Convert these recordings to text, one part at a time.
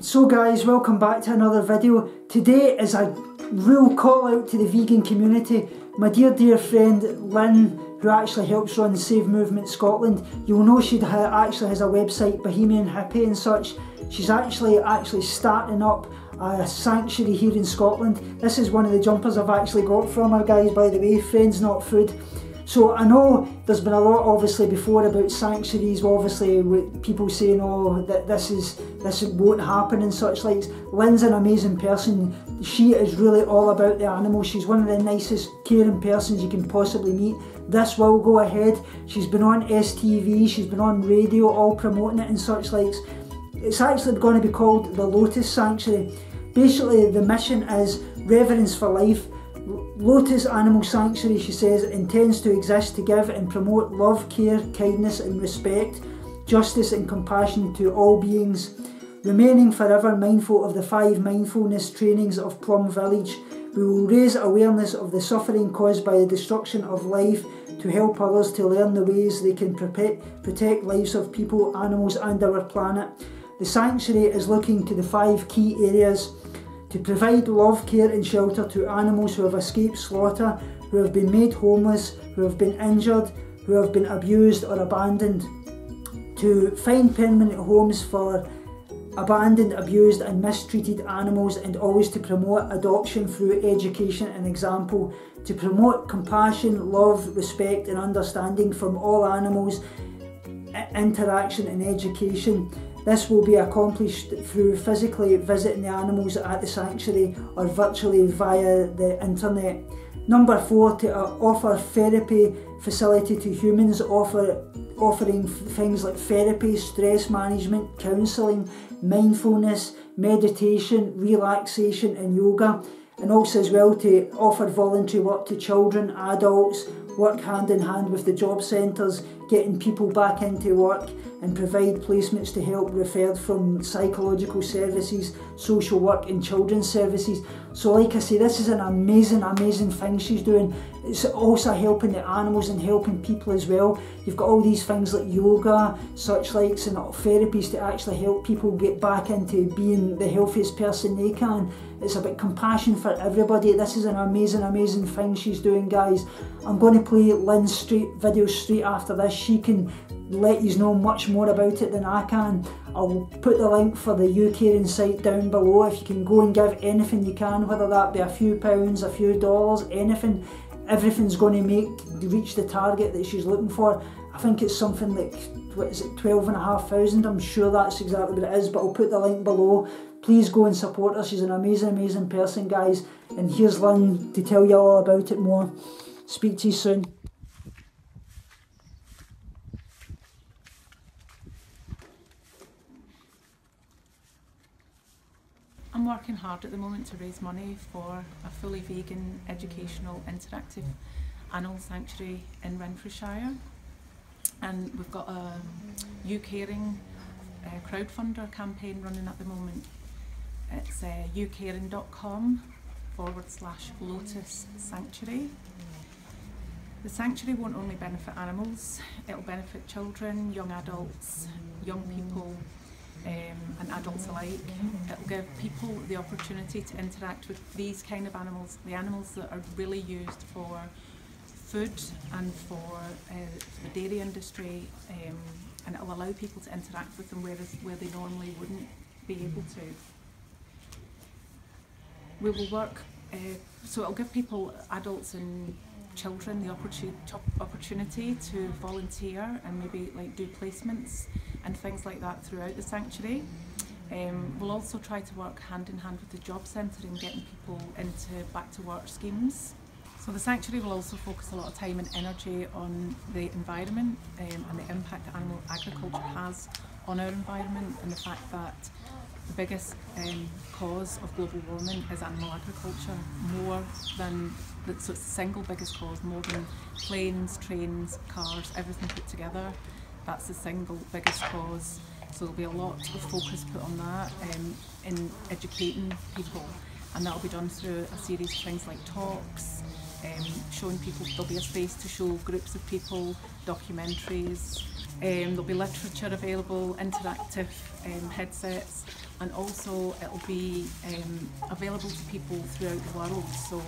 So guys, welcome back to another video. Today is a real call out to the vegan community. My dear friend Lynn, who actually helps run Save Movement Scotland, you'll know she actually has a website, Bohemian Hippie and such. She's actually starting up a sanctuary here in Scotland. This is one of the jumpers I've actually got from her, guys, by the way, Friends Not Food. So I know there's been a lot obviously before about sanctuaries, obviously with people saying, oh, that this won't happen and such like. Lynn's an amazing person. She is really all about the animals. She's one of the nicest, caring persons you can possibly meet. This will go ahead. She's been on STV, she's been on radio, all promoting it and such like. It's actually going to be called the Lotus Sanctuary. Basically the mission is reverence for life. Lotus Animal Sanctuary, she says, intends to exist to give and promote love, care, kindness and respect, justice and compassion to all beings. Remaining forever mindful of the 5 mindfulness trainings of Plum Village, we will raise awareness of the suffering caused by the destruction of life to help others to learn the ways they can protect lives of people, animals and our planet. The sanctuary is looking to the 5 key areas: to provide love, care and shelter to animals who have escaped slaughter, who have been made homeless, who have been injured, who have been abused or abandoned. To find permanent homes for abandoned, abused and mistreated animals, and always to promote adoption through education and example. To promote compassion, love, respect and understanding from all animals, interaction and education. This will be accomplished through physically visiting the animals at the sanctuary or virtually via the internet. Number 4, to offer therapy facility to humans, offering things like therapy, stress management, counselling, mindfulness, meditation, relaxation and yoga. And also as well to offer voluntary work to children, adults, work hand in hand with the job centres, getting people back into work, and provide placements to help referred from psychological services, social work and children's services. So like I say, this is an amazing thing she's doing. It's also helping the animals and helping people as well. You've got all these things like yoga, such likes and therapies to actually help people get back into being the healthiest person they can. It's about compassion for everybody. This is an amazing thing she's doing, guys. I'm going to play Lynn's video straight after this. She can let you know much more about it than I can. I'll put the link for the YouCaring site down below. If you can go and give anything you can, whether that be a few pounds, a few dollars, anything, everything's going to reach the target that she's looking for. I think it's something like, what is it, 12,500. I'm sure that's exactly what it is, but I'll put the link below. Please go and support her. She's an amazing person, guys. And here's Lynn to tell you all about it more. Speak to you soon. I'm working hard at the moment to raise money for a fully vegan, educational, interactive animal sanctuary in Renfrewshire. And we've got a YouCaring crowdfunder campaign running at the moment. It's youcaring.com/Lotus Sanctuary. The sanctuary won't only benefit animals, it'll benefit children, young adults, young people, and adults alike. It'll give people the opportunity to interact with these kind of animals, the animals that are really used for food and for the dairy industry, and it'll allow people to interact with them where they normally wouldn't be able to. We will work, so it'll give people, adults and children, the opportunity to volunteer and maybe like do placements and things like that throughout the sanctuary. We'll also try to work hand in hand with the job centre in getting people into back to work schemes. So the sanctuary will also focus a lot of time and energy on the environment and the impact that animal agriculture has on our environment, and the fact that the biggest cause of global warming is animal agriculture, so it's the single biggest cause, more than planes, trains, cars, everything put together. That's the single biggest cause. So there'll be a lot of focus put on that in educating people, and that'll be done through a series of things like talks, showing people, there'll be a space to show groups of people, documentaries, there'll be literature available, interactive headsets, and also it'll be available to people throughout the world. So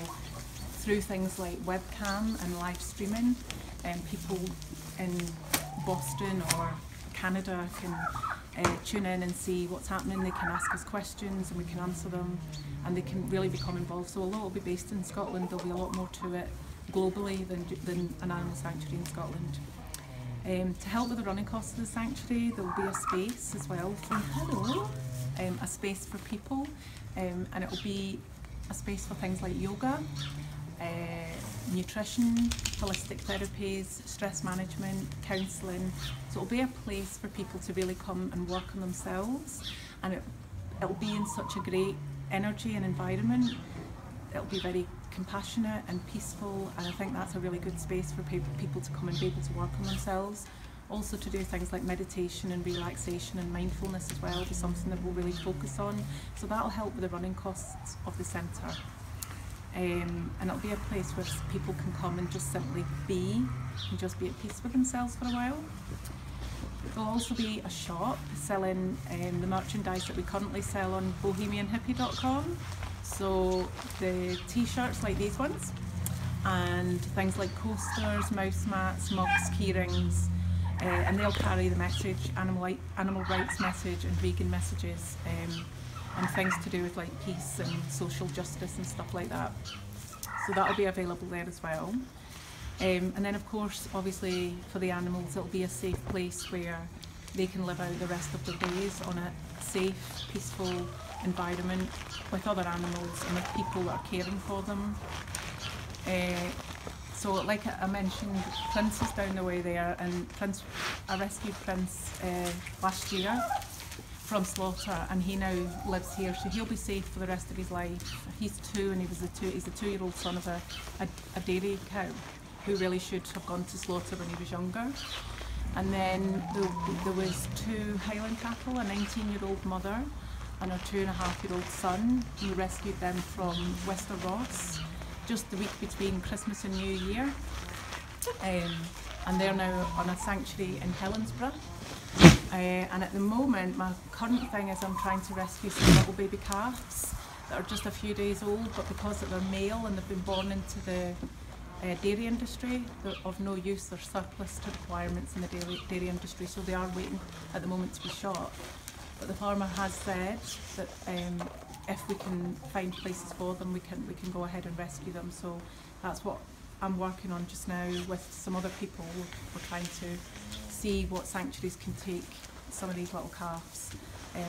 through things like webcam and live streaming, people in Boston or Canada can tune in and see what's happening. They can ask us questions and we can answer them, and they can really become involved. So although it'll be based in Scotland, there'll be a lot more to it globally than an animal sanctuary in Scotland. To help with the running costs of the sanctuary, there will be a space as well a space for people, and it will be a space for things like yoga, nutrition, holistic therapies, stress management, counselling. So it'll be a place for people to really come and work on themselves, and it'll be in such a great energy and environment. It'll be very compassionate and peaceful, and I think that's a really good space for people to come and be able to work on themselves. Also to do things like meditation and relaxation and mindfulness as well will be something that we'll really focus on. So that'll help with the running costs of the centre. And it'll be a place where people can come and just simply be and just be at peace with themselves for a while. There'll also be a shop selling the merchandise that we currently sell on bohemianhippie.com. So the t-shirts like these ones, and things like coasters, mouse mats, mugs, key rings, and they'll carry the message, animal rights message and vegan messages, and things to do with like peace and social justice and stuff like that. So that'll be available there as well. And then of course, obviously for the animals, it'll be a safe place where they can live out the rest of their days on a safe, peaceful environment with other animals and with people that are caring for them. So like I mentioned, Prince is down the way there, and I rescued Prince last year from slaughter, and he now lives here, so he'll be safe for the rest of his life. He's 2, and he's a 2-year-old son of a dairy cow who really should have gone to slaughter when he was younger. And then there was 2 Highland cattle, a 19-year-old mother and her 2.5-year-old son. We rescued them from Wester Ross just the week between Christmas and New Year, and they're now on a sanctuary in Helensburgh. And at the moment, my current thing is I'm trying to rescue some little baby calves that are just a few days old, but because they're male and they've been born into the dairy industry, they're of no use. They're surplus to requirements in the dairy industry, so they are waiting at the moment to be shot. But the farmer has said that if we can find places for them, we can go ahead and rescue them. So that's what I'm working on just now with some other people. We're trying to see what sanctuaries can take some of these little calves,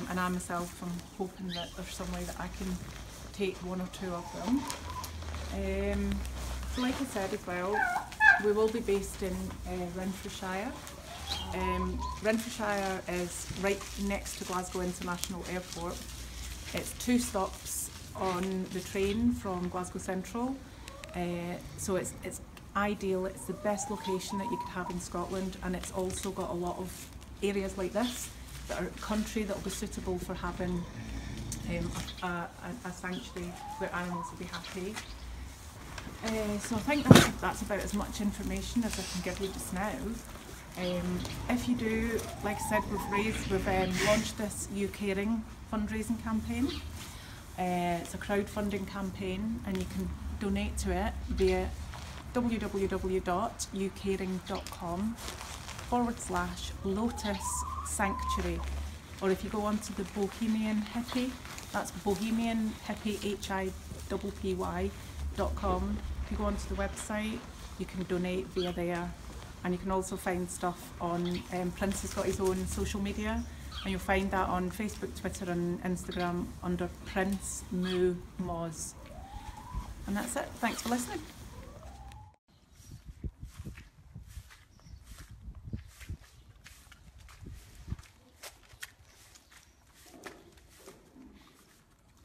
and I myself am hoping that there's some way that I can take 1 or 2 of them. So like I said as well, we will be based in Renfrewshire. Renfrewshire is right next to Glasgow International Airport. It's 2 stops on the train from Glasgow Central, so it's ideal. It's the best location that you could have in Scotland, and it's also got a lot of areas like this that are country that will be suitable for having a sanctuary where animals will be happy. So I think that's about as much information as I can give you just now. If you do, like I said, we've launched this YouCaring fundraising campaign. It's a crowdfunding campaign, and you can donate to it via www.youcaring.com/Lotus Sanctuary, or if you go onto the Bohemian Hippie, that's Bohemian Hippie HIPPY.com. If you go onto the website, you can donate via there, and you can also find stuff on Prince has got his own social media, and you'll find that on Facebook, Twitter and Instagram under Prince Moo Moz. And that's it. Thanks for listening.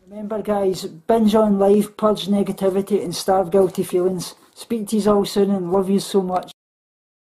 Remember guys, binge on life, purge negativity and starve guilty feelings. Speak to you all soon and love you so much.